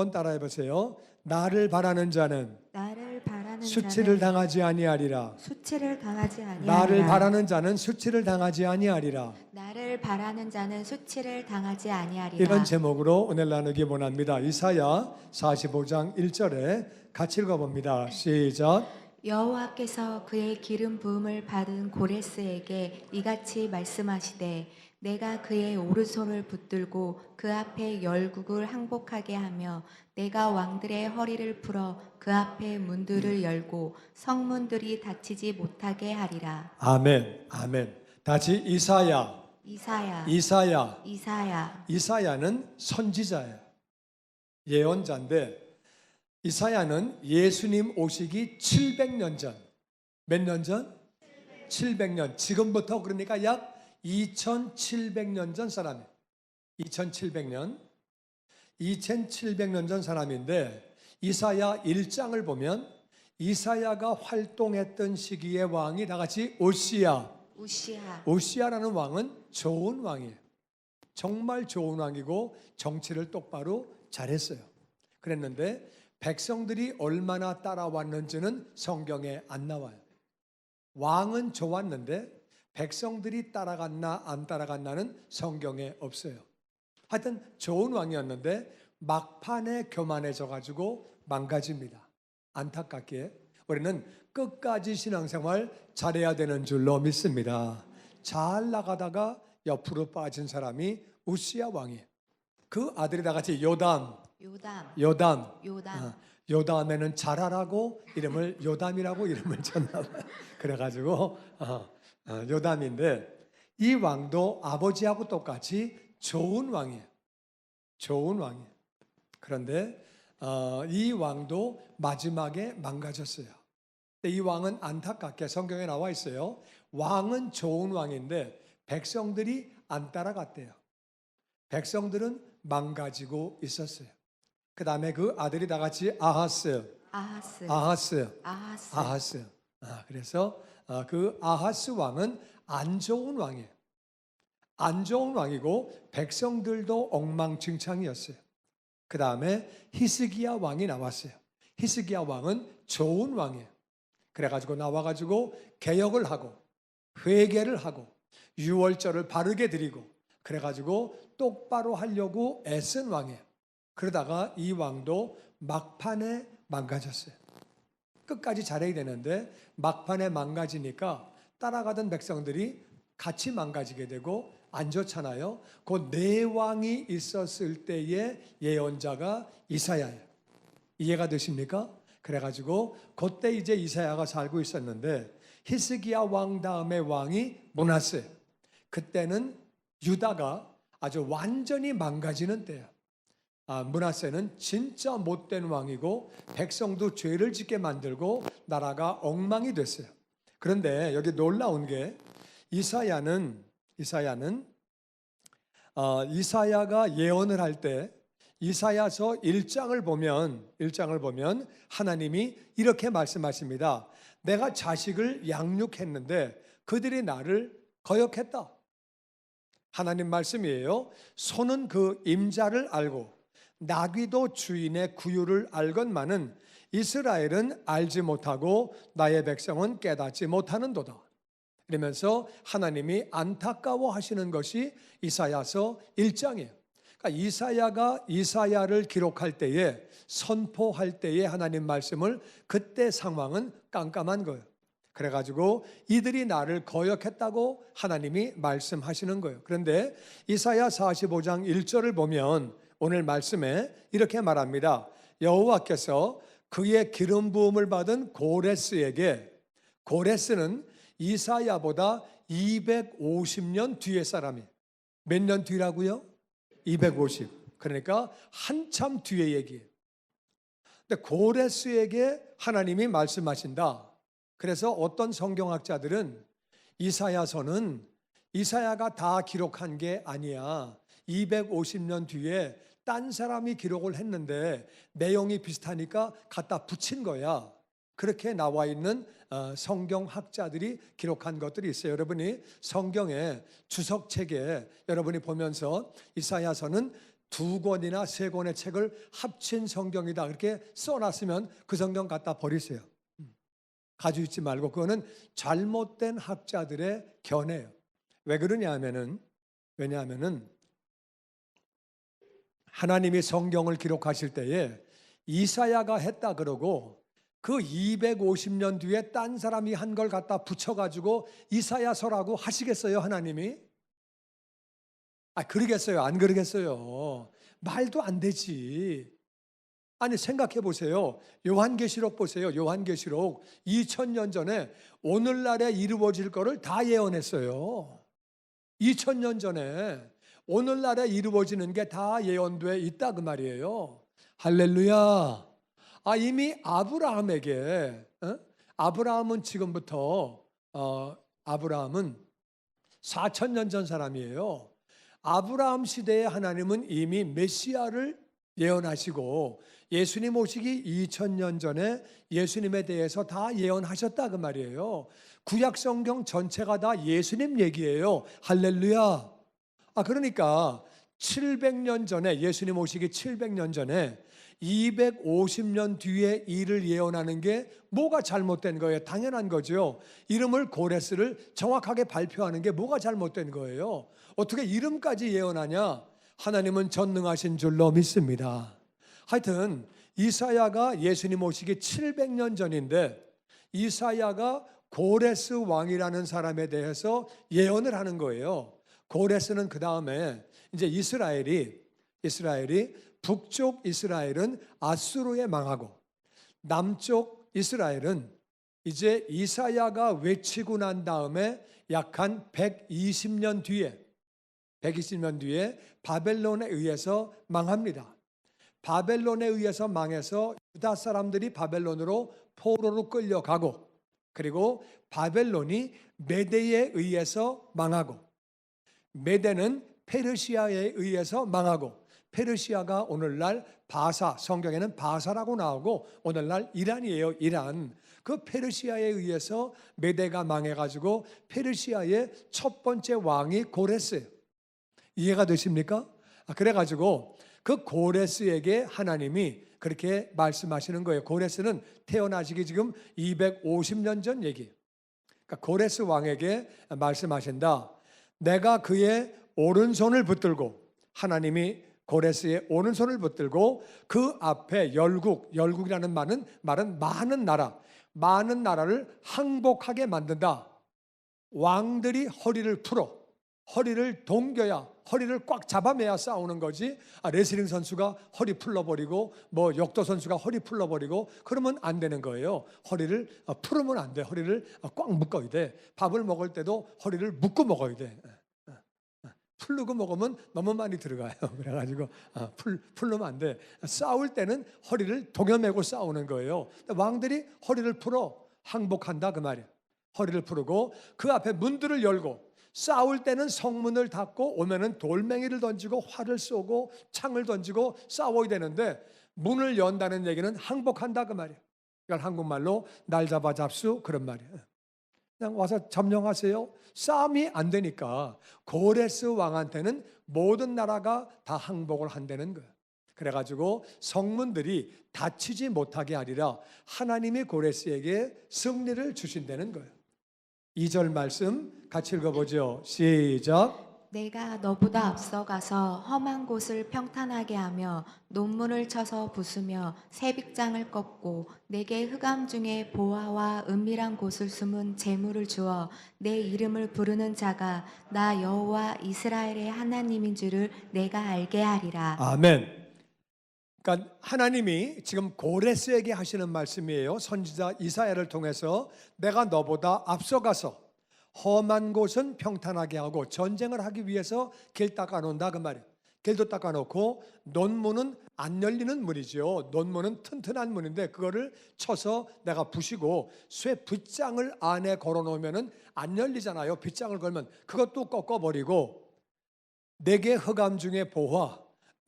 한번 따라해 보세요. 나를 바라는 자는 수치를 당하지 아니하리라. 수치를 당하지 아니하리라. 나를 바라는 자는 수치를 당하지 아니하리라. 나를 바라는 자는 수치를 당하지 아니하리라. 이런 제목으로 오늘 나누기 원합니다. 이사야 45장 1절에 같이 읽어봅니다. 시작. 여호와께서 그의 기름 부음을 받은 고레스에게 이같이 말씀하시되 내가 그의 오른손을 붙들고 그 앞에 열국을 항복하게 하며 내가 왕들의 허리를 풀어 그 앞에 문들을 열고 성문들이 닫히지 못하게 하리라. 아멘. 아멘. 다시 이사야. 이사야는 선지자예요. 예언자인데 이사야는 예수님 오시기 700년 전. 몇 년 전? 700년. 지금부터 그러니까 약 2700년 전 사람이에요. 2700년 전 사람인데 이사야 1장을 보면 이사야가 활동했던 시기의 왕이 다 같이 오시야라는 왕은 좋은 왕이에요. 정말 좋은 왕이고 정치를 똑바로 잘했어요. 그랬는데 백성들이 얼마나 따라왔는지는 성경에 안 나와요. 왕은 좋았는데 백성들이 따라갔나 안 따라갔나는 성경에 없어요. 하여튼 좋은 왕이었는데 막판에 교만해져 가지고 망가집니다. 안타깝게 우리는 끝까지 신앙생활 잘해야 되는 줄로 믿습니다. 잘 나가다가 옆으로 빠진 사람이 우시야 왕이에요. 그 아들이 다 같이 요담에는 잘하라고 이름을 요담이라고 이름을 줬나 봐요. 그래가지고 요담인데 이 왕도 아버지하고 똑같이 좋은 왕이에요. 그런데 이 왕도 마지막에 망가졌어요. 이 왕은 안타깝게 성경에 나와 있어요. 왕은 좋은 왕인데 백성들이 안 따라갔대요. 백성들은 망가지고 있었어요. 그 다음에 그 아들이 다 같이 아하스. 그래서 그 아하스 왕은 안 좋은 왕이에요. 안 좋은 왕이고 백성들도 엉망진창이었어요. 그 다음에 히스기야 왕이 나왔어요. 히스기야 왕은 좋은 왕이에요. 그래가지고 나와가지고 개혁을 하고 회개를 하고 유월절을 바르게 드리고 그래가지고 똑바로 하려고 애쓴 왕이에요. 그러다가 이 왕도 막판에 망가졌어요. 끝까지 잘해야 되는데 막판에 망가지니까 따라가던 백성들이 같이 망가지게 되고 안 좋잖아요. 그 네 왕이 있었을 때의 예언자가 이사야예요. 이해가 되십니까? 그래가지고 그때 이제 이사야가 살고 있었는데 히스기야 왕 다음에 왕이 므낫세. 그때는 유다가 아주 완전히 망가지는 때예요. 므낫세는 진짜 못된 왕이고 백성도 죄를 짓게 만들고 나라가 엉망이 됐어요. 그런데 여기 놀라운 게 이사야가 예언을 할 때 이사야서 1장을 보면 하나님이 이렇게 말씀하십니다. 내가 자식을 양육했는데 그들이 나를 거역했다. 하나님 말씀이에요. 소는 그 임자를 알고 나귀도 주인의 구유를 알건만은 이스라엘은 알지 못하고 나의 백성은 깨닫지 못하는도다. 이러면서 하나님이 안타까워 하시는 것이 이사야서 1장이에요. 그러니까 이사야가 이사야를 기록할 때에 선포할 때에 하나님 말씀을 그때 상황은 깜깜한 거예요. 그래가지고 이들이 나를 거역했다고 하나님이 말씀하시는 거예요. 그런데 이사야 45장 1절을 보면 오늘 말씀에 이렇게 말합니다. 여호와께서 그의 기름 부음을 받은 고레스에게, 고레스는 이사야보다 250년 뒤의 사람이에요. 몇 년 뒤라고요? 250. 그러니까 한참 뒤의 얘기예요. 근데 고레스에게 하나님이 말씀하신다. 그래서 어떤 성경학자들은 이사야서는 이사야가 다 기록한 게 아니야. 250년 뒤에 딴 사람이 기록을 했는데 내용이 비슷하니까 갖다 붙인 거야. 그렇게 나와 있는 성경학자들이 기록한 것들이 있어요. 여러분이 성경의 주석책에 여러분이 보면서 이사야서는 두 권이나 세 권의 책을 합친 성경이다 그렇게 써놨으면 그 성경 갖다 버리세요. 가지고 있지 말고. 그거는 잘못된 학자들의 견해예요. 왜 그러냐 하면은, 왜냐하면은 하나님이 성경을 기록하실 때에 이사야가 했다 그러고 그 250년 뒤에 딴 사람이 한 걸 갖다 붙여가지고 이사야서라고 하시겠어요, 하나님이? 그러겠어요? 안 그러겠어요? 말도 안 되지. 아니, 생각해 보세요. 요한계시록 보세요. 요한계시록 2000년 전에 오늘날에 이루어질 거를 다 예언했어요. 2000년 전에 오늘날에 이루어지는 게 다 예언돼 있다 그 말이에요. 할렐루야. 이미 아브라함에게, 아브라함은 지금부터 아브라함은 4000년 전 사람이에요. 아브라함 시대에 하나님은 이미 메시아를 예언하시고 예수님 오시기 2000년 전에 예수님에 대해서 다 예언하셨다 그 말이에요. 구약 성경 전체가 다 예수님 얘기예요. 할렐루야. 그러니까 700년 전에, 예수님 오시기 700년 전에 250년 뒤에 일을 예언하는 게 뭐가 잘못된 거예요? 당연한 거죠. 이름을 고레스를 정확하게 발표하는 게 뭐가 잘못된 거예요? 어떻게 이름까지 예언하냐? 하나님은 전능하신 줄로 믿습니다. 하여튼 이사야가 예수님 오시기 700년 전인데 이사야가 고레스 왕이라는 사람에 대해서 예언을 하는 거예요. 고레스는 그 다음에 이제 이스라엘이 북쪽 이스라엘은 아수르에 망하고 남쪽 이스라엘은 이제 이사야가 외치고 난 다음에 약 한 120년 뒤에 바벨론에 의해서 망합니다. 바벨론에 의해서 망해서 유다 사람들이 바벨론으로 포로로 끌려가고, 그리고 바벨론이 메대에 의해서 망하고, 메대는 페르시아에 의해서 망하고, 페르시아가 오늘날 바사, 성경에는 바사라고 나오고 오늘날 이란이에요. 이란. 그 페르시아에 의해서 메대가 망해가지고 페르시아의 첫 번째 왕이 고레스예요. 이해가 되십니까? 그래가지고 그 고레스에게 하나님이 그렇게 말씀하시는 거예요. 고레스는 태어나시기 지금 250년 전 얘기예요. 그러니까 고레스 왕에게 말씀하신다. 내가 그의 오른손을 붙들고, 하나님이 고레스의 오른손을 붙들고 그 앞에 열국이라는 말은 많은 나라를 항복하게 만든다. 왕들이 허리를 풀어, 허리를 동겨야, 허리를 꽉 잡아매야 싸우는 거지. 레슬링 선수가 허리 풀러버리고 역도 선수가 허리 풀러버리고 그러면 안 되는 거예요. 허리를 풀으면 안 돼. 허리를 꽉 묶어야 돼. 밥을 먹을 때도 허리를 묶고 먹어야 돼. 풀르고 먹으면 너무 많이 들어가요. 그래가지고 풀르면 안 돼. 싸울 때는 허리를 동여매고 싸우는 거예요. 왕들이 허리를 풀어 항복한다 그 말이에요. 허리를 풀고 그 앞에 문들을 열고, 싸울 때는 성문을 닫고 오면은 돌멩이를 던지고 활을 쏘고 창을 던지고 싸워야 되는데 문을 연다는 얘기는 항복한다 그 말이에요. 이걸 한국말로 날 잡아 잡수 그런 말이에요. 그냥 와서 점령하세요. 싸움이 안 되니까 고레스 왕한테는 모든 나라가 다 항복을 한다는 거예요. 그래가지고 성문들이 닫히지 못하게 하리라 하나님이 고레스에게 승리를 주신다는 거예요. 2절 말씀 같이 읽어보죠. 시작. 내가 너보다 앞서가서 험한 곳을 평탄하게 하며 논문을 쳐서 부수며 새빅장을 꺾고 내게 흑암 중에 보화와 은밀한 곳을 숨은 재물을 주어 내 이름을 부르는 자가 나 여호와 이스라엘의 하나님인 줄을 내가 알게 하리라. 아멘. 그러니까 하나님이 지금 고레스에게 하시는 말씀이에요. 선지자 이사야를 통해서 내가 너보다 앞서가서 험한 곳은 평탄하게 하고 전쟁을 하기 위해서 길 닦아놓는다 그 말이에요. 길도 닦아놓고 논문은 안 열리는 문이죠. 논문은 튼튼한 문인데 그거를 쳐서 내가 부시고 쇠 빗장을 안에 걸어놓으면 안 열리잖아요. 빗장을 걸면 그것도 꺾어버리고 내게 흑암 중에 보화,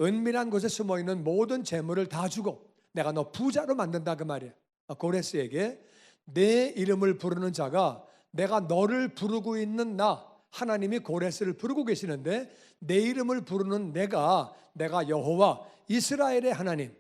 은밀한 곳에 숨어있는 모든 재물을 다 주고 내가 너 부자로 만든다 그 말이에요. 고레스에게 내 이름을 부르는 자가, 내가 너를 부르고 있는 나 하나님이 고레스를 부르고 계시는데 내 이름을 부르는 내가 여호와 이스라엘의 하나님,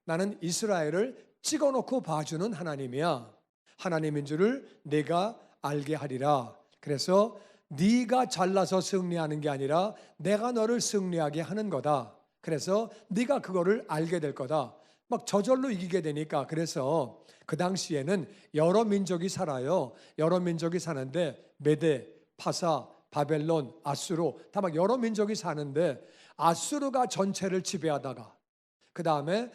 나는 이스라엘을 찍어놓고 봐주는 하나님이야. 하나님인 줄을 내가 알게 하리라. 그래서 네가 잘나서 승리하는 게 아니라 내가 너를 승리하게 하는 거다. 그래서 네가 그거를 알게 될 거다. 막 저절로 이기게 되니까. 그래서 그 당시에는 여러 민족이 살아요. 여러 민족이 사는데 메대, 파사, 바벨론, 아수르 다 막 여러 민족이 사는데 아수르가 전체를 지배하다가 그 다음에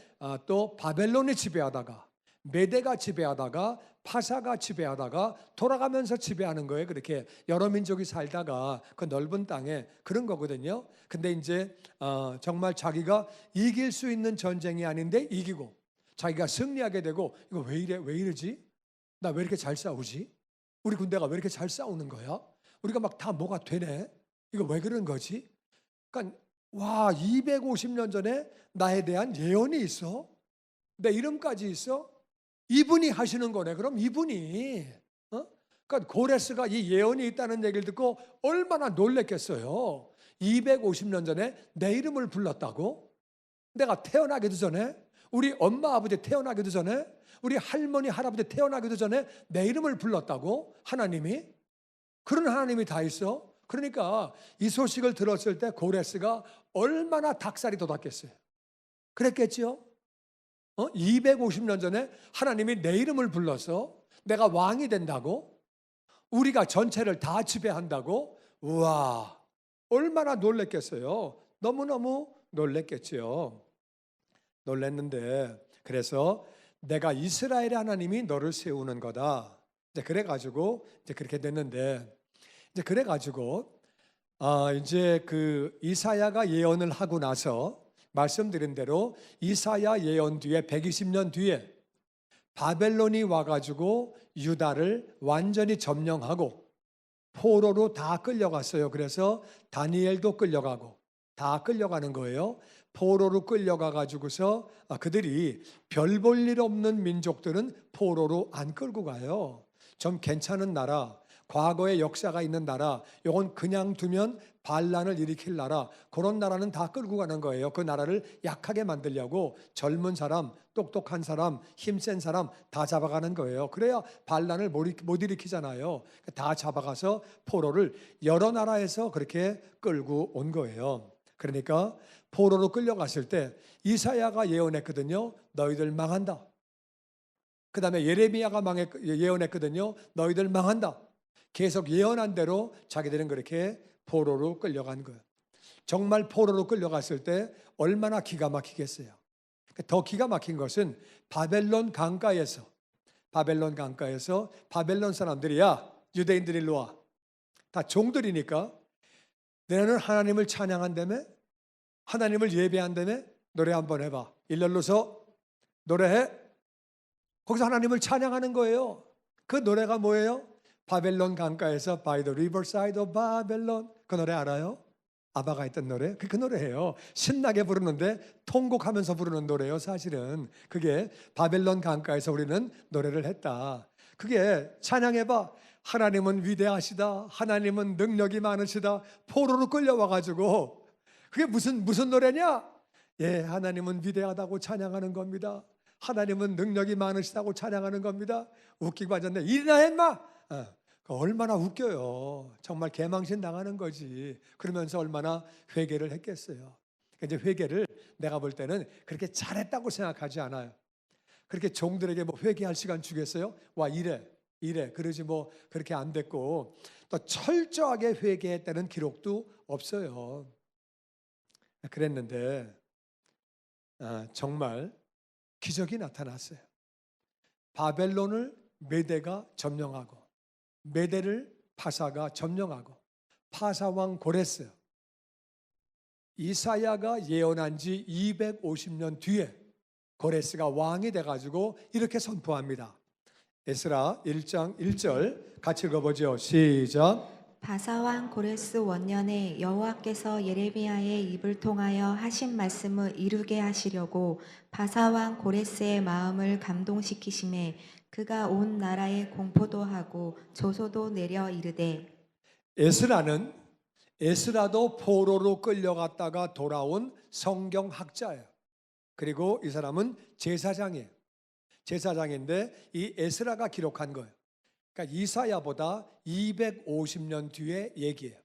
또 바벨론이 지배하다가 메대가 지배하다가 파사가 지배하다가 돌아가면서 지배하는 거예요. 그렇게 여러 민족이 살다가 그 넓은 땅에 그런 거거든요. 근데 이제 정말 자기가 이길 수 있는 전쟁이 아닌데 이기고 자기가 승리하게 되고 이거 왜 이러지? 나 왜 이렇게 잘 싸우지? 우리 군대가 왜 이렇게 잘 싸우는 거야? 우리가 막 다 뭐가 되네? 이거 왜 그런 거지? 그러니까 와, 250년 전에 나에 대한 예언이 있어? 내 이름까지 있어? 이분이 하시는 거네. 그럼 이분이 그러니까 고레스가 이 예언이 있다는 얘기를 듣고 얼마나 놀랬겠어요. 250년 전에 내 이름을 불렀다고? 내가 태어나기도 전에, 우리 엄마 아버지 태어나기도 전에, 우리 할머니 할아버지 태어나기도 전에 내 이름을 불렀다고? 하나님이? 그런 하나님이 다 있어? 그러니까 이 소식을 들었을 때 고레스가 얼마나 닭살이 돋았겠어요. 그랬겠죠? 250년 전에 하나님이 내 이름을 불러서 내가 왕이 된다고? 우리가 전체를 다 지배한다고? 우와, 얼마나 놀랬겠어요. 너무너무 놀랬겠지요. 놀랬는데 그래서 내가 이스라엘의 하나님이 너를 세우는 거다. 이제 그래가지고 이제 그렇게 됐는데 이제 그래가지고 이제 그 이사야가 예언을 하고 나서 말씀드린 대로 이사야 예언 뒤에 120년 뒤에 바벨론이 와가지고 유다를 완전히 점령하고 포로로 다 끌려갔어요. 그래서 다니엘도 끌려가고 다 끌려가는 거예요. 포로로 끌려가가지고서 그들이 별 볼 일 없는 민족들은 포로로 안 끌고 가요. 좀 괜찮은 나라, 과거의 역사가 있는 나라, 요건 그냥 두면 반란을 일으킬 나라, 그런 나라는 다 끌고 가는 거예요. 그 나라를 약하게 만들려고 젊은 사람, 똑똑한 사람, 힘센 사람 다 잡아가는 거예요. 그래야 반란을 못 일으키잖아요. 다 잡아가서 포로를 여러 나라에서 그렇게 끌고 온 거예요. 그러니까 포로로 끌려갔을 때 이사야가 예언했거든요. 너희들 망한다. 그 다음에 예레미야가 예언했거든요. 너희들 망한다. 계속 예언한 대로 자기들은 그렇게 포로로 끌려간 거예요. 정말 포로로 끌려갔을 때 얼마나 기가 막히겠어요. 더 기가 막힌 것은 바벨론 강가에서 바벨론 사람들이 야 유대인들이 일로 와. 다 종들이니까 너네는 하나님을 찬양한다며? 하나님을 예배한다며? 노래 한번 해봐. 일렬로서 노래해. 거기서 하나님을 찬양하는 거예요. 그 노래가 뭐예요? 바벨론 강가에서 By the riverside of Babylon. 그 노래 알아요? 아바가 했던 노래? 그 노래예요. 신나게 부르는데 통곡하면서 부르는 노래예요. 사실은 그게 바벨론 강가에서 우리는 노래를 했다. 그게 찬양해봐. 하나님은 위대하시다. 하나님은 능력이 많으시다. 포로로 끌려와가지고 그게 무슨 노래냐? 예, 하나님은 위대하다고 찬양하는 겁니다. 하나님은 능력이 많으시다고 찬양하는 겁니다. 웃기고 앉았네. 일이나 했마. 얼마나 웃겨요. 정말 개망신 당하는 거지. 그러면서 얼마나 회개를 했겠어요. 이제 회개를 내가 볼 때는 그렇게 잘했다고 생각하지 않아요. 그렇게 종들에게 뭐 회개할 시간 주겠어요? 와 이래 그러지 뭐 그렇게 안 됐고 또 철저하게 회개했다는 기록도 없어요. 그랬는데 정말 기적이 나타났어요. 바벨론을 메대가 점령하고 메대를 파사가 점령하고 파사왕 고레스 이사야가 예언한 지 250년 뒤에 고레스가 왕이 돼가지고 이렇게 선포합니다. 에스라 1장 1절 같이 읽어보죠. 시작. 바사왕 고레스 원년에 여호와께서 예레미야의 입을 통하여 하신 말씀을 이루게 하시려고 바사왕 고레스의 마음을 감동시키심에 그가 온 나라에 공포도 하고 조소도 내려 이르되 에스라는 에스라도 포로로 끌려갔다가 돌아온 성경학자예요. 그리고 이 사람은 제사장이에요. 제사장인데 이 에스라가 기록한 거예요. 그러니까 이사야보다 250년 뒤의 얘기예요.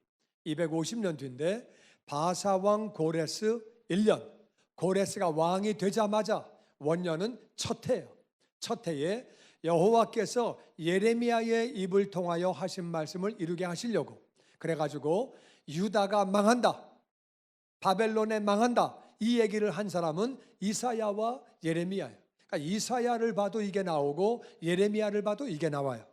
250년 뒤인데 바사왕 고레스 1년, 고레스가 왕이 되자마자 원년은 첫 해예요. 첫 해에 여호와께서 예레미야의 입을 통하여 하신 말씀을 이루게 하시려고, 그래가지고 유다가 망한다, 바벨론에 망한다, 이 얘기를 한 사람은 이사야와 예레미야예요. 그러니까 이사야를 봐도 이게 나오고 예레미야를 봐도 이게 나와요.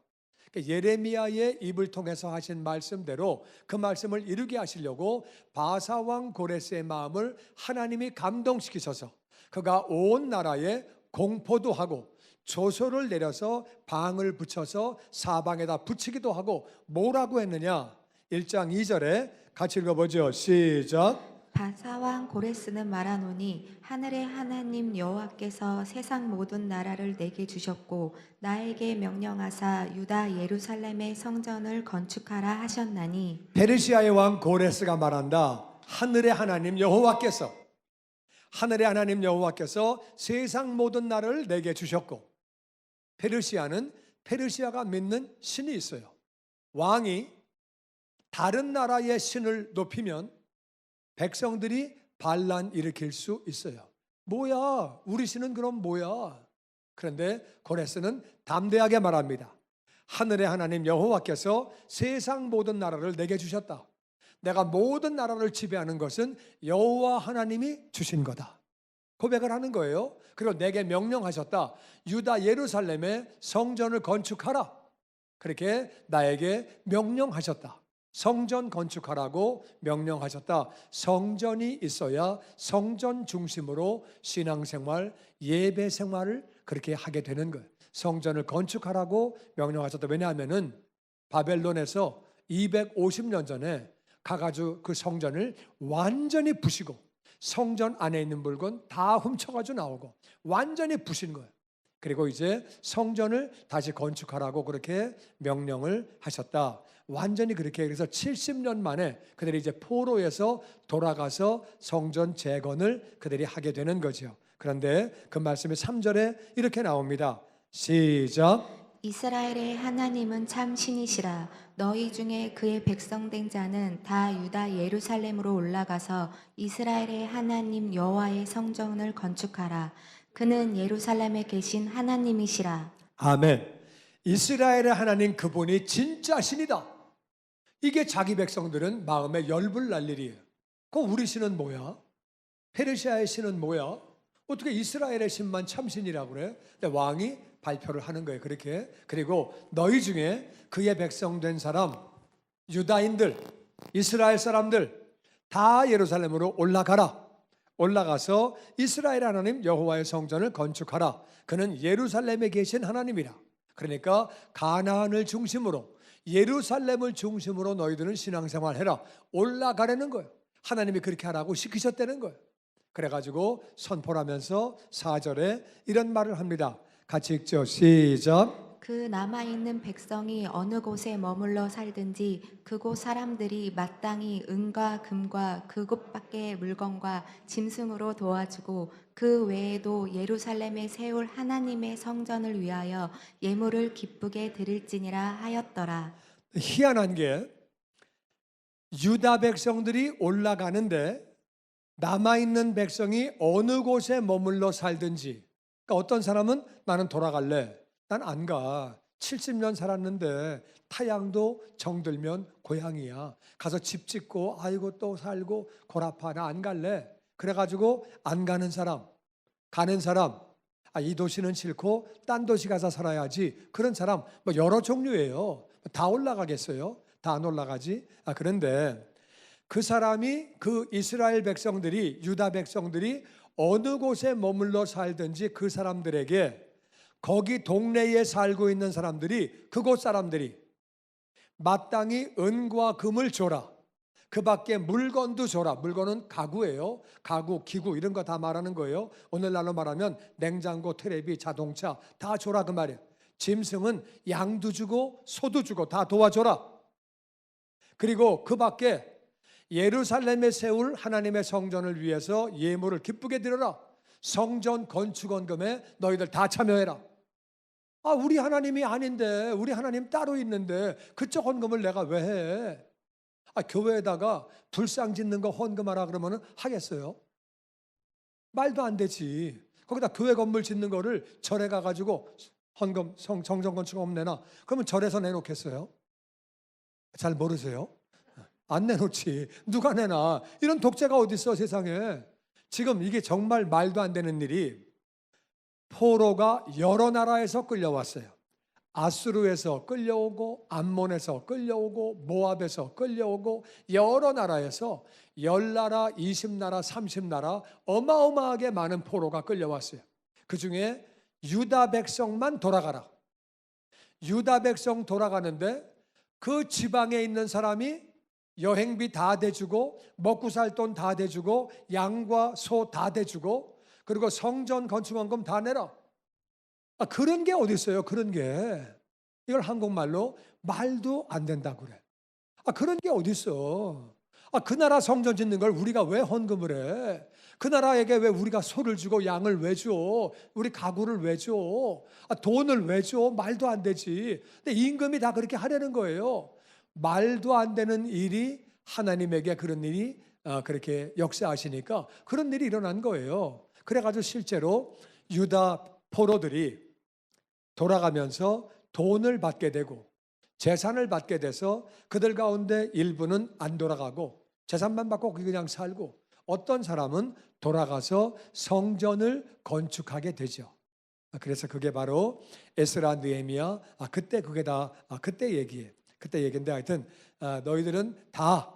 그러니까 예레미야의 입을 통해서 하신 말씀대로 그 말씀을 이루게 하시려고 바사왕 고레스의 마음을 하나님이 감동시키셔서 그가 온 나라에 공포도 하고 조소를 내려서 방을 붙여서 사방에다 붙이기도 하고 뭐라고 했느냐? 1장 2절에 같이 읽어보죠. 시작. 바사왕 고레스는 말하노니 하늘의 하나님 여호와께서 세상 모든 나라를 내게 주셨고 나에게 명령하사 유다 예루살렘의 성전을 건축하라 하셨나니. 페르시아의 왕 고레스가 말한다. 하늘의 하나님 여호와께서, 하늘의 하나님 여호와께서 세상 모든 나라를 내게 주셨고, 페르시아는 페르시아가 믿는 신이 있어요. 왕이 다른 나라의 신을 높이면 백성들이 반란 일으킬 수 있어요. 뭐야? 우리 신은 그럼 뭐야? 그런데 고레스는 담대하게 말합니다. 하늘의 하나님 여호와께서 세상 모든 나라를 내게 주셨다. 내가 모든 나라를 지배하는 것은 여호와 하나님이 주신 거다. 고백을 하는 거예요. 그리고 내게 명령하셨다. 유다 예루살렘에 성전을 건축하라. 그렇게 나에게 명령하셨다. 성전 건축하라고 명령하셨다. 성전이 있어야 성전 중심으로 신앙생활, 예배 생활을 그렇게 하게 되는 거예요. 성전을 건축하라고 명령하셨다. 왜냐하면은 바벨론에서 250년 전에 가가지고 그 성전을 완전히 부시고 성전 안에 있는 물건 다 훔쳐가지고 나오고 완전히 부신 거예요. 그리고 이제 성전을 다시 건축하라고 그렇게 명령을 하셨다. 완전히 그렇게, 그래서 70년 만에 그들이 이제 포로에서 돌아가서 성전 재건을 그들이 하게 되는 거죠. 그런데 그 말씀이 3절에 이렇게 나옵니다. 시작. 이스라엘의 하나님은 참 신이시라. 너희 중에 그의 백성된 자는 다 유다 예루살렘으로 올라가서 이스라엘의 하나님 여호와의 성전을 건축하라. 그는 예루살렘에 계신 하나님이시라. 아멘. 이스라엘의 하나님 그분이 진짜 신이다. 이게 자기 백성들은 마음에 열불 날 일이에요. 그럼 우리 신은 뭐야? 페르시아의 신은 뭐야? 어떻게 이스라엘의 신만 참신이라고 그래? 근데 왕이 발표를 하는 거예요. 그렇게. 그리고 너희 중에 그의 백성된 사람, 유다인들, 이스라엘 사람들 다 예루살렘으로 올라가라. 올라가서 이스라엘 하나님 여호와의 성전을 건축하라. 그는 예루살렘에 계신 하나님이라. 그러니까 가나안을 중심으로, 예루살렘을 중심으로 너희들은 신앙생활 해라. 올라가라는 거예요. 하나님이 그렇게 하라고 시키셨다는 거예요. 그래가지고 선포를 하면서 4절에 이런 말을 합니다. 같이 읽죠. 시작. 그 남아있는 백성이 어느 곳에 머물러 살든지 그곳 사람들이 마땅히 은과 금과 그곳 밖의 물건과 짐승으로 도와주고 그 외에도 예루살렘에 세울 하나님의 성전을 위하여 예물을 기쁘게 드릴지니라 하였더라. 희한한 게 유다 백성들이 올라가는데 남아있는 백성이 어느 곳에 머물러 살든지, 그러니까 어떤 사람은 나는 돌아갈래. 난 안 가. 70년 살았는데 타양도 정들면 고향이야. 가서 집 짓고 아이고 또 살고 골 아파. 나 안 갈래. 그래가지고 안 가는 사람, 가는 사람, 이 도시는 싫고 딴 도시 가서 살아야지. 그런 사람 뭐 여러 종류예요. 다 올라가겠어요? 다 안 올라가지? 그런데 그 사람이, 그 이스라엘 백성들이, 유다 백성들이 어느 곳에 머물러 살든지 그 사람들에게, 거기 동네에 살고 있는 사람들이, 그곳 사람들이 마땅히 은과 금을 줘라. 그 밖에 물건도 줘라. 물건은 가구예요. 가구, 기구 이런 거 다 말하는 거예요. 오늘날로 말하면 냉장고, 테레비, 자동차 다 줘라 그 말이에요. 짐승은 양도 주고 소도 주고 다 도와줘라. 그리고 그 밖에 예루살렘에 세울 하나님의 성전을 위해서 예물을 기쁘게 드려라. 성전 건축원금에 너희들 다 참여해라. 우리 하나님이 아닌데, 우리 하나님 따로 있는데 그쪽 헌금을 내가 왜 해? 교회에다가 불상 짓는 거 헌금하라 그러면 하겠어요? 말도 안 되지. 거기다 교회 건물 짓는 거를 절에 가가지고 헌금, 성전 건축원금 내놔. 그러면 절에서 내놓겠어요? 잘 모르세요? 안 내놓지. 누가 내놔? 이런 독재가 어디 있어 세상에. 지금 이게 정말 말도 안 되는 일이, 포로가 여러 나라에서 끌려왔어요. 아수르에서 끌려오고, 암몬에서 끌려오고, 모압에서 끌려오고, 여러 나라에서 10나라, 20나라, 30나라 어마어마하게 많은 포로가 끌려왔어요. 그 중에 유다 백성만 돌아가라. 유다 백성 돌아가는데 그 지방에 있는 사람이 여행비 다 대주고, 먹고 살 돈 다 대주고, 양과 소 다 대주고, 그리고 성전 건축원금 다 내라. 그런 게 어디 있어요? 그런 게. 이걸 한국말로 말도 안 된다고 그래. 그런 게 어디 있어? 그 나라 성전 짓는 걸 우리가 왜 헌금을 해? 그 나라에게 왜 우리가 소를 주고 양을 왜 줘? 우리 가구를 왜 줘? 돈을 왜 줘? 말도 안 되지. 근데 임금이 다 그렇게 하려는 거예요. 말도 안 되는 일이 하나님에게 그런 일이 그렇게 역사하시니까 그런 일이 일어난 거예요. 그래가지고 실제로 유다 포로들이 돌아가면서 돈을 받게 되고 재산을 받게 돼서 그들 가운데 일부는 안 돌아가고 재산만 받고 그냥 살고, 어떤 사람은 돌아가서 성전을 건축하게 되죠. 그래서 그게 바로 에스라 느헤미야, 그때 그게 다 그때 얘기예요. 그때 얘기인데, 하여튼 너희들은 다,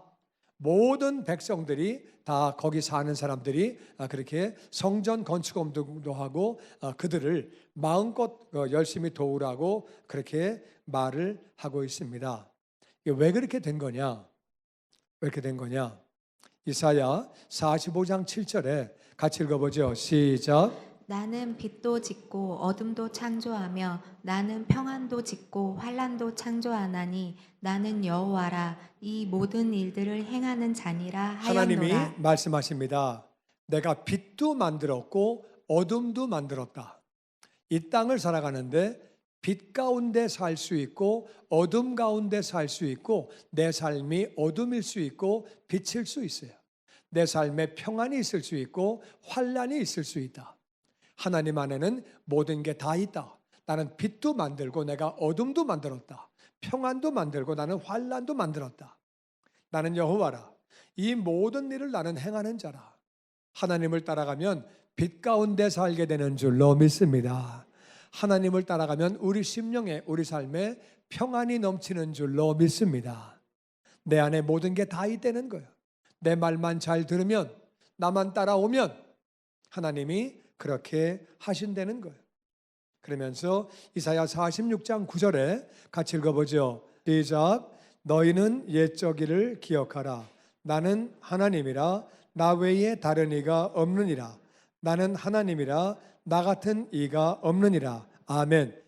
모든 백성들이 다, 거기 사는 사람들이 그렇게 성전 건축업도 하고 그들을 마음껏 열심히 도우라고 그렇게 말을 하고 있습니다. 왜 그렇게 된 거냐? 왜 이렇게 된 거냐? 이사야 45장 7절에 같이 읽어보죠. 시작. 나는 빛도 짓고 어둠도 창조하며 나는 평안도 짓고 환난도 창조하나니 나는 여호와라. 이 모든 일들을 행하는 자니라 하나님이 하였노라. 말씀하십니다. 내가 빛도 만들었고 어둠도 만들었다. 이 땅을 살아가는데 빛 가운데 살 수 있고 어둠 가운데 살 수 있고, 내 삶이 어둠일 수 있고 빛일 수 있어요. 내 삶에 평안이 있을 수 있고 환난이 있을 수 있다. 하나님 안에는 모든 게 다 있다. 나는 빛도 만들고 내가 어둠도 만들었다. 평안도 만들고 나는 환난도 만들었다. 나는 여호와라. 이 모든 일을 나는 행하는 자라. 하나님을 따라가면 빛 가운데 살게 되는 줄로 믿습니다. 하나님을 따라가면 우리 심령에, 우리 삶에 평안이 넘치는 줄로 믿습니다. 내 안에 모든 게 다 있다는 거예요. 내 말만 잘 들으면, 나만 따라오면 하나님이 그렇게 하신다는 거예요. 그러면서 이사야 46장 9절에 같이 읽어보죠. 시작. 너희는 옛적 일을 기억하라. 나는 하나님이라. 나 외에 다른 이가 없느니라. 나는 하나님이라. 나 같은 이가 없느니라. 아멘.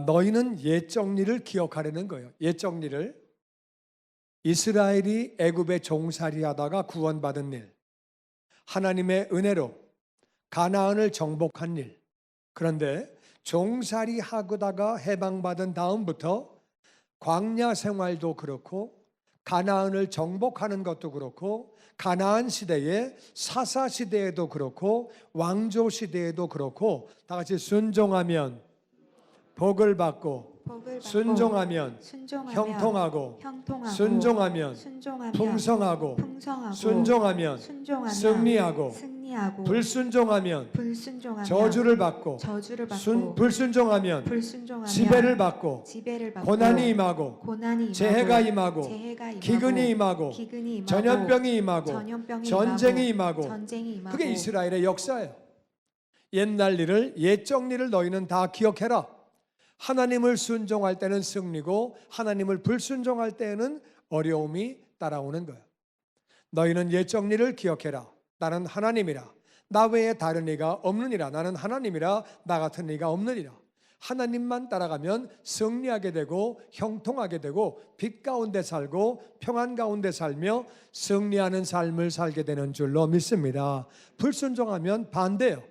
너희는 옛적 일을 기억하려는 거예요. 옛적 일을. 이스라엘이 애굽에 종살이하다가 구원받은 일, 하나님의 은혜로 가나안을 정복한 일. 그런데 종살이하다가 해방받은 다음부터 광야 생활도 그렇고 가나안을 정복하는 것도 그렇고 가나안 시대에 사사 시대에도 그렇고 왕조 시대에도 그렇고 다 같이 순종하면 복을 받고 순종하면 형통하고 순종하면 풍성하고 순종하면 승리하고 불순종하면 저주를 받고 불순종하면 지배를 받고 고난이 임하고 재해가 임하고 기근이 임하고 전염병이 임하고 전쟁이 임하고. 그게 이스라엘의 역사예요. 옛날 일을, 옛적 일을 너희는 다 기억해라. 하나님을 순종할 때는 승리고 하나님을 불순종할 때는 어려움이 따라오는 거예요. 너희는 옛적 일을 기억해라. 나는 하나님이라. 나 외에 다른 이가 없느니라. 나는 하나님이라. 나 같은 이가 없느니라. 하나님만 따라가면 승리하게 되고 형통하게 되고 빛 가운데 살고 평안 가운데 살며 승리하는 삶을 살게 되는 줄로 믿습니다. 불순종하면 반대예요.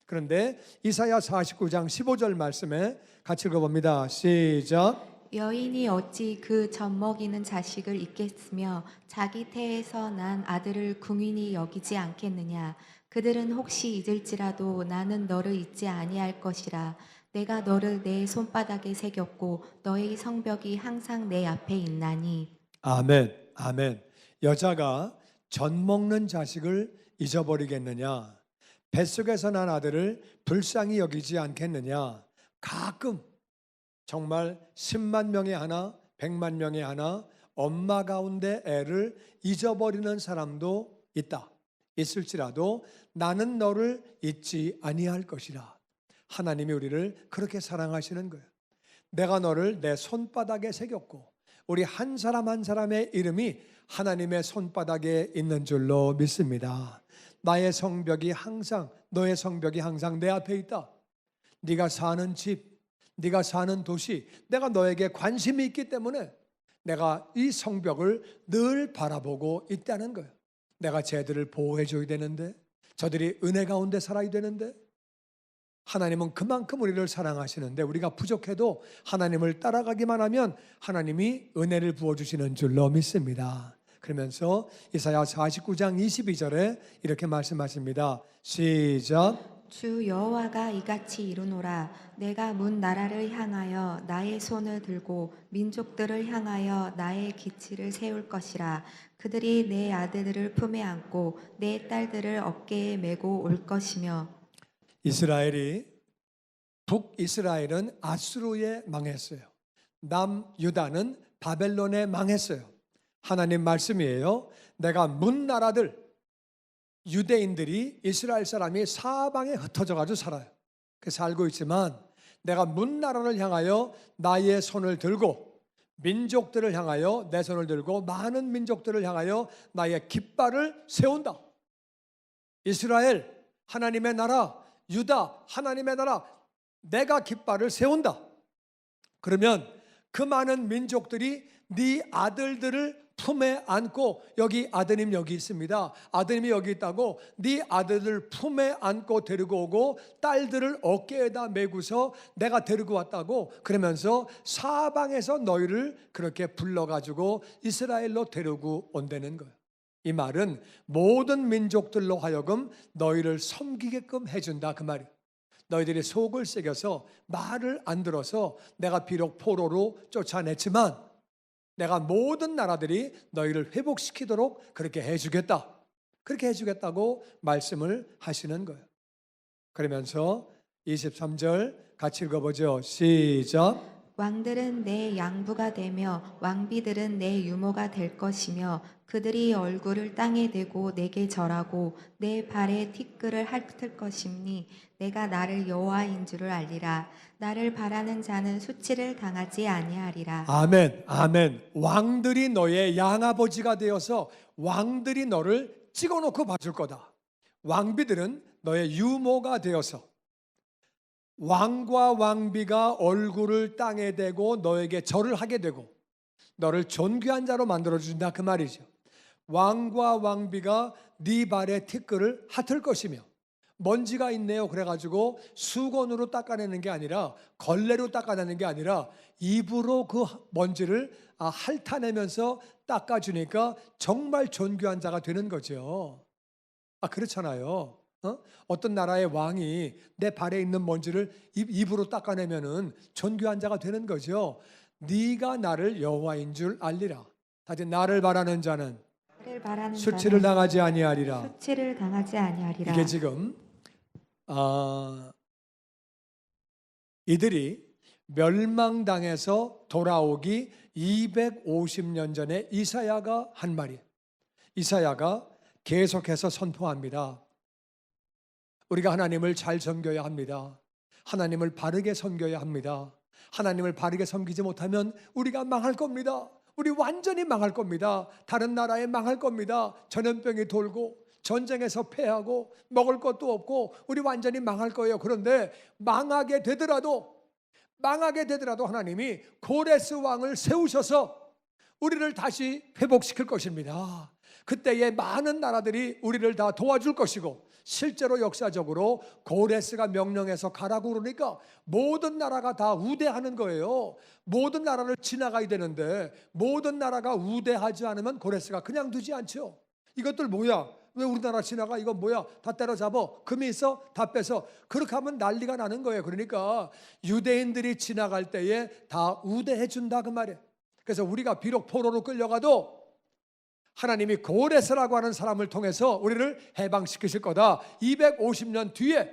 그런데 이사야 49장 15절 말씀에 같이 읽어봅니다. 시작. 여인이 어찌 그 젖먹이는 자식을 잊겠으며 자기 태에서 난 아들을 궁인히 여기지 않겠느냐. 그들은 혹시 잊을지라도 나는 너를 잊지 아니할 것이라. 내가 너를 내 손바닥에 새겼고 너의 성벽이 항상 내 앞에 있나니. 아멘. 아멘. 여자가 젖 먹는 자식을 잊어버리겠느냐? 뱃속에서 난 아들을 불쌍히 여기지 않겠느냐? 가끔 정말 10만 명에 하나, 100만 명에 하나 엄마 가운데 애를 잊어버리는 사람도 있다. 있을지라도 나는 너를 잊지 아니할 것이라. 하나님이 우리를 그렇게 사랑하시는 거예요. 내가 너를 내 손바닥에 새겼고 우리 한 사람 한 사람의 이름이 하나님의 손바닥에 있는 줄로 믿습니다. 나의 성벽이 항상, 너의 성벽이 항상 내 앞에 있다. 네가 사는 집, 네가 사는 도시, 내가 너에게 관심이 있기 때문에 내가 이 성벽을 늘 바라보고 있다는 거예요. 내가 쟤들을 보호해 줘야 되는데, 저들이 은혜 가운데 살아야 되는데, 하나님은 그만큼 우리를 사랑하시는데 우리가 부족해도 하나님을 따라가기만 하면 하나님이 은혜를 부어주시는 줄로 믿습니다. 그러면서 이사야 49장 22절에 이렇게 말씀하십니다. 시작. 주 여호와가 이같이 이르노라. 내가 문 나라를 향하여 나의 손을 들고 민족들을 향하여 나의 기치를 세울 것이라. 그들이 내 아들들을 품에 안고 내 딸들을 어깨에 메고 올 것이며. 이스라엘이, 북이스라엘은 아수르에 망했어요. 남유다는 바벨론에 망했어요. 하나님 말씀이에요. 내가 문 나라들, 유대인들이, 이스라엘 사람이 사방에 흩어져 가지고 살아요. 그래서 살고 있지만 내가 문 나라를 향하여 나의 손을 들고 민족들을 향하여 내 손을 들고 많은 민족들을 향하여 나의 깃발을 세운다. 이스라엘 하나님의 나라, 유다 하나님의 나라, 내가 깃발을 세운다. 그러면 그 많은 민족들이 네 아들들을 품에 안고, 여기 아드님 여기 있습니다, 아드님이 여기 있다고 네 아들들 품에 안고 데리고 오고 딸들을 어깨에다 메고서 내가 데리고 왔다고 그러면서 사방에서 너희를 그렇게 불러가지고 이스라엘로 데리고 온다는 거예요. 이 말은 모든 민족들로 하여금 너희를 섬기게끔 해준다 그 말이에요. 너희들이 속을 새겨서 말을 안 들어서 내가 비록 포로로 쫓아냈지만 내가 모든 나라들이 너희를 회복시키도록 그렇게 해주겠다. 그렇게 해주겠다고 말씀을 하시는 거예요. 그러면서 23절 같이 읽어보죠. 시작. 왕들은 내 양부가 되며 왕비들은 내 유모가 될 것이며 그들이 얼굴을 땅에 대고 내게 절하고 내 발에 티끌을 핥을 것이니 내가 나를 여호와인 줄을 알리라. 나를 바라는 자는 수치를 당하지 아니하리라. 아멘, 아멘. 왕들이 너의 양아버지가 되어서 왕들이 너를 찍어놓고 봐줄 거다. 왕비들은 너의 유모가 되어서 왕과 왕비가 얼굴을 땅에 대고 너에게 절을 하게 되고 너를 존귀한 자로 만들어준다 그 말이죠. 왕과 왕비가 네 발에 티끌을 핥을 것이며 먼지가 있네요 그래가지고 수건으로 닦아내는 게 아니라 걸레로 닦아내는 게 아니라 입으로 그 먼지를 핥아내면서 닦아주니까 정말 존귀한 자가 되는 거죠. 그렇잖아요. 어떤 나라의 왕이 내 발에 있는 먼지를 입으로 닦아내면은 존귀한 자가 되는 거죠. 네가 나를 여호와인 줄 알리라. 다시 나를 바라는 자는 수치를 당하지 아니하리라. 수치를 당하지 아니하리라. 이게 지금 이들이 멸망당해서 돌아오기 250년 전에 이사야가 한 말이에요. 이사야가 계속해서 선포합니다. 우리가 하나님을 잘 섬겨야 합니다. 하나님을 바르게 섬겨야 합니다. 하나님을 바르게 섬기지 못하면 우리가 망할 겁니다. 우리 완전히 망할 겁니다. 다른 나라에 망할 겁니다. 전염병이 돌고 전쟁에서 패하고 먹을 것도 없고 우리 완전히 망할 거예요. 그런데 망하게 되더라도 망하게 되더라도 하나님이 고레스 왕을 세우셔서 우리를 다시 회복시킬 것입니다. 그때에 많은 나라들이 우리를 다 도와줄 것이고, 실제로 역사적으로 고레스가 명령해서 가라고 그러니까 모든 나라가 다 우대하는 거예요. 모든 나라를 지나가야 되는데 모든 나라가 우대하지 않으면 고레스가 그냥 두지 않죠. 이것들 뭐야? 왜 우리나라 지나가? 이건 뭐야? 다 때려잡아. 금이 있어? 다 뺏어. 그렇게 하면 난리가 나는 거예요. 그러니까 유대인들이 지나갈 때에 다 우대해 준다 그 말이에요. 그래서 우리가 비록 포로로 끌려가도 하나님이 고레스라고 하는 사람을 통해서 우리를 해방시키실 거다. 250년 뒤에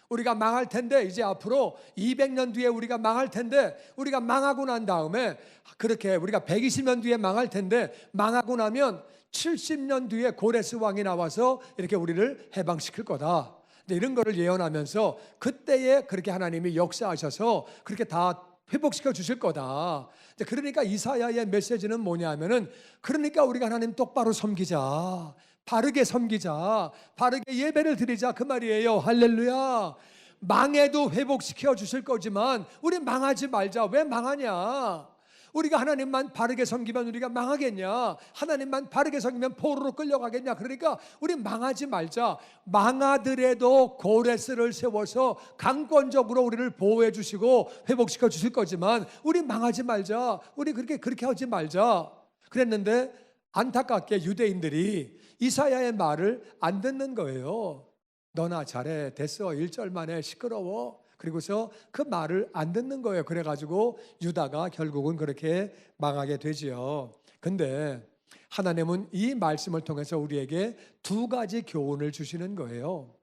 우리가 망할 텐데, 이제 앞으로 200년 뒤에 우리가 망할 텐데, 우리가 망하고 난 다음에 그렇게 우리가 120년 뒤에 망할 텐데, 망하고 나면 70년 뒤에 고레스 왕이 나와서 이렇게 우리를 해방시킬 거다. 이런 거를 예언하면서 그때에 그렇게 하나님이 역사하셔서 그렇게 다 회복시켜 주실 거다. 그러니까 이사야의 메시지는 뭐냐면은, 그러니까 우리가 하나님 똑바로 섬기자, 바르게 섬기자, 바르게 예배를 드리자 그 말이에요. 할렐루야. 망해도 회복시켜 주실 거지만 우리 망하지 말자. 왜 망하냐? 우리가 하나님만 바르게 섬기면 우리가 망하겠냐? 하나님만 바르게 섬기면 포로로 끌려가겠냐? 그러니까 우리 망하지 말자. 망하더라도 고레스를 세워서 강권적으로 우리를 보호해 주시고 회복시켜 주실 거지만 우리 망하지 말자. 우리 그렇게 하지 말자. 그랬는데 안타깝게 유대인들이 이사야의 말을 안 듣는 거예요. 너나 잘해, 됐어, 1절 만에 시끄러워. 그리고서 그 말을 안 듣는 거예요. 그래가지고 유다가 결국은 그렇게 망하게 되지요. 근데 하나님은 이 말씀을 통해서 우리에게 두 가지 교훈을 주시는 거예요.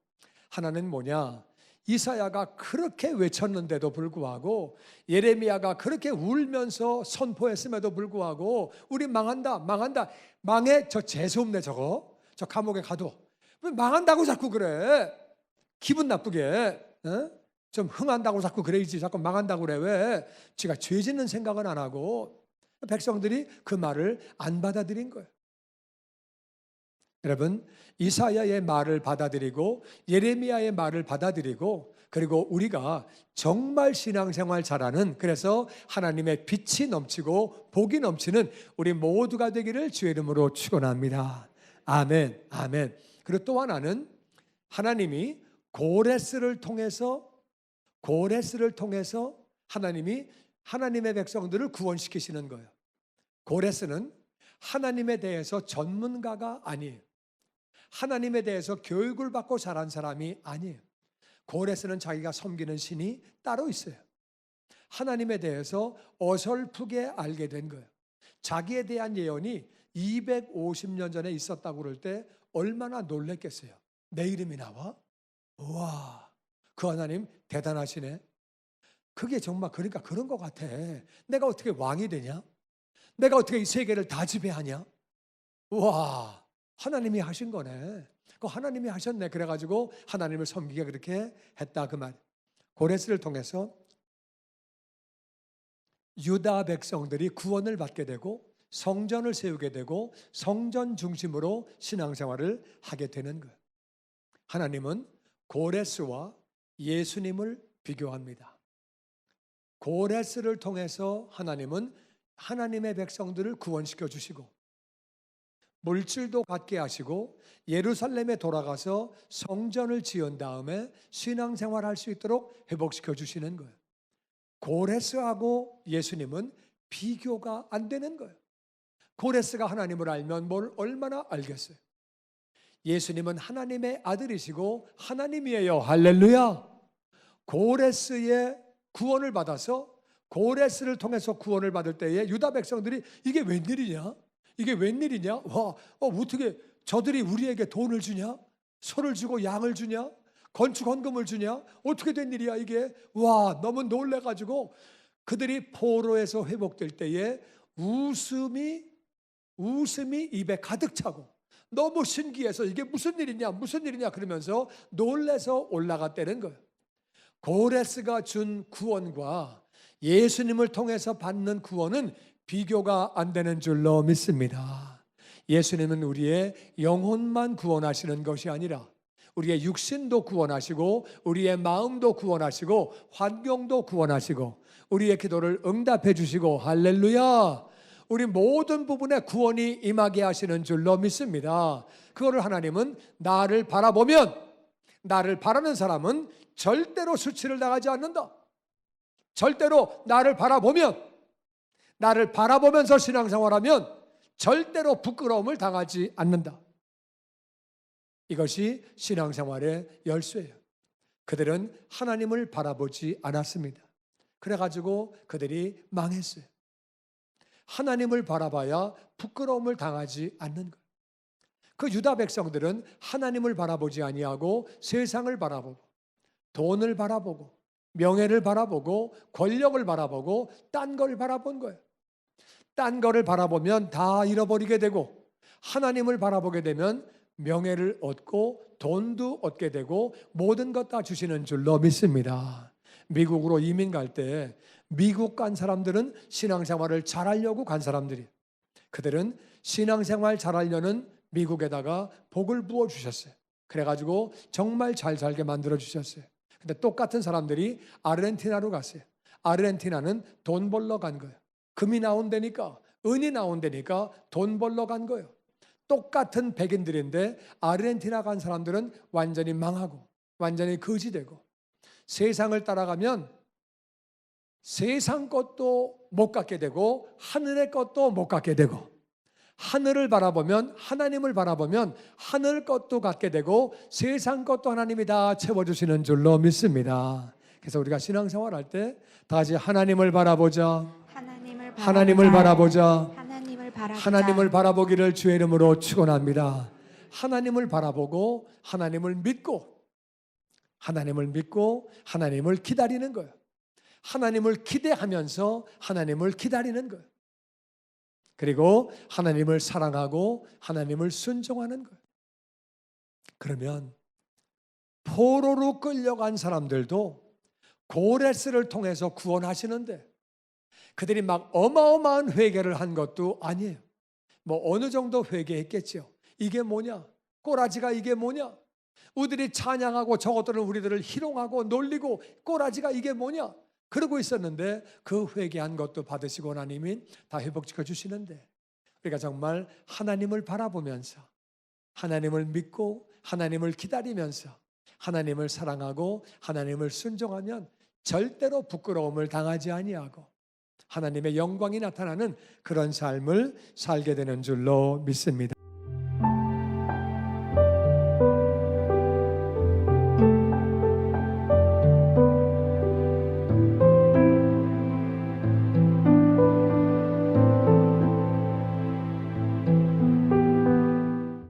하나는 뭐냐? 이사야가 그렇게 외쳤는데도 불구하고, 예레미야가 그렇게 울면서 선포했음에도 불구하고 우리 망한다, 망한다, 망해. 저 재수없네 저거. 저 감옥에 가도 왜 망한다고 자꾸 그래? 기분 나쁘게, 좀 흥한다고 자꾸 그래야지. 자꾸 망한다고 그래. 왜? 지가 죄 짓는 생각은 안 하고. 백성들이 그 말을 안 받아들인 거예요. 여러분, 이사야의 말을 받아들이고 예레미야의 말을 받아들이고, 그리고 우리가 정말 신앙생활 잘하는, 그래서 하나님의 빛이 넘치고 복이 넘치는 우리 모두가 되기를 주의 이름으로 축원합니다. 아멘, 아멘. 그리고 또 하나는 하나님이 고레스를 통해서 하나님이 하나님의 백성들을 구원시키시는 거예요. 고레스는 하나님에 대해서 전문가가 아니에요. 하나님에 대해서 교육을 받고 자란 사람이 아니에요. 고레스는 자기가 섬기는 신이 따로 있어요. 하나님에 대해서 어설프게 알게 된 거예요. 자기에 대한 예언이 250년 전에 있었다고 그럴 때 얼마나 놀랬겠어요. 내 이름이 나와? 우와, 그 하나님 대단하시네. 그게 정말, 그러니까 그런 것 같아. 내가 어떻게 왕이 되냐? 내가 어떻게 이 세계를 다 지배하냐? 우와, 하나님이 하신 거네. 그 하나님이 하셨네. 그래가지고 하나님을 섬기게 그렇게 했다 그 말. 고레스를 통해서 유다 백성들이 구원을 받게 되고 성전을 세우게 되고 성전 중심으로 신앙생활을 하게 되는 거예요. 하나님은 고레스와 예수님을 비교합니다. 고레스를 통해서 하나님은 하나님의 백성들을 구원시켜 주시고 물질도 갖게 하시고 예루살렘에 돌아가서 성전을 지은 다음에 신앙생활할 수 있도록 회복시켜 주시는 거예요. 고레스하고 예수님은 비교가 안 되는 거예요. 고레스가 하나님을 알면 뭘 얼마나 알겠어요. 예수님은 하나님의 아들이시고 하나님이에요. 할렐루야. 고레스의 구원을 받아서, 고레스를 통해서 구원을 받을 때에 유다 백성들이 이게 웬일이냐? 이게 웬일이냐? 와, 어떻게 저들이 우리에게 돈을 주냐? 소를 주고 양을 주냐? 건축 헌금을 주냐? 어떻게 된 일이야 이게? 와, 너무 놀래가지고 그들이 포로에서 회복될 때에 웃음이 입에 가득 차고 너무 신기해서 이게 무슨 일이냐 그러면서 놀래서 올라갔다는 거예요. 고레스가 준 구원과 예수님을 통해서 받는 구원은 비교가 안 되는 줄로 믿습니다. 예수님은 우리의 영혼만 구원하시는 것이 아니라 우리의 육신도 구원하시고 우리의 마음도 구원하시고 환경도 구원하시고 우리의 기도를 응답해 주시고 할렐루야. 우리 모든 부분에 구원이 임하게 하시는 줄로 믿습니다. 그거를 하나님은 나를 바라보면, 나를 바라는 사람은 절대로 수치를 당하지 않는다. 절대로 나를 바라보면, 나를 바라보면서 신앙생활하면 절대로 부끄러움을 당하지 않는다. 이것이 신앙생활의 열쇠예요. 그들은 하나님을 바라보지 않았습니다. 그래가지고 그들이 망했어요. 하나님을 바라봐야 부끄러움을 당하지 않는 거예요. 그 유다 백성들은 하나님을 바라보지 아니하고 세상을 바라보고 돈을 바라보고 명예를 바라보고 권력을 바라보고 딴 걸 바라본 거예요. 딴 거를 바라보면 다 잃어버리게 되고 하나님을 바라보게 되면 명예를 얻고 돈도 얻게 되고 모든 것 다 주시는 줄로 믿습니다. 미국으로 이민 갈 때 미국 간 사람들은 신앙생활을 잘하려고 간 사람들이, 그들은 신앙생활 잘하려는 미국에다가 복을 부어 주셨어요. 그래가지고 정말 잘 살게 만들어 주셨어요. 근데 똑같은 사람들이 아르헨티나로 갔어요. 아르헨티나는 돈 벌러 간 거예요. 금이 나온다니까, 은이 나온다니까 돈 벌러 간 거예요. 똑같은 백인들인데 아르헨티나 간 사람들은 완전히 망하고 완전히 거지되고, 세상을 따라가면 세상 것도 못 갖게 되고 하늘의 것도 못 갖게 되고, 하늘을 바라보면, 하나님을 바라보면 하늘 것도 갖게 되고 세상 것도 하나님이 다 채워주시는 줄로 믿습니다. 그래서 우리가 신앙생활할 때 다 같이 하나님을 바라보자, 하나님을 바라보자, 하나님을 바라보기를 주의 이름으로 축원합니다. 하나님을 바라보고 하나님을 믿고 하나님을 기다리는 거예요. 하나님을 기대하면서 하나님을 기다리는 거예요. 그리고 하나님을 사랑하고 하나님을 순종하는 거예요. 그러면 포로로 끌려간 사람들도 고레스를 통해서 구원하시는데 그들이 막 어마어마한 회개를 한 것도 아니에요. 뭐 어느 정도 회개했겠죠. 이게 뭐냐? 꼬라지가 이게 뭐냐? 우리들이 찬양하고 저것들은 우리들을 희롱하고 놀리고 꼬라지가 이게 뭐냐? 그러고 있었는데 그 회개한 것도 받으시고 하나님이 다 회복시켜 주시는데, 우리가 정말 하나님을 바라보면서 하나님을 믿고 하나님을 기다리면서 하나님을 사랑하고 하나님을 순종하면 절대로 부끄러움을 당하지 아니하고 하나님의 영광이 나타나는 그런 삶을 살게 되는 줄로 믿습니다.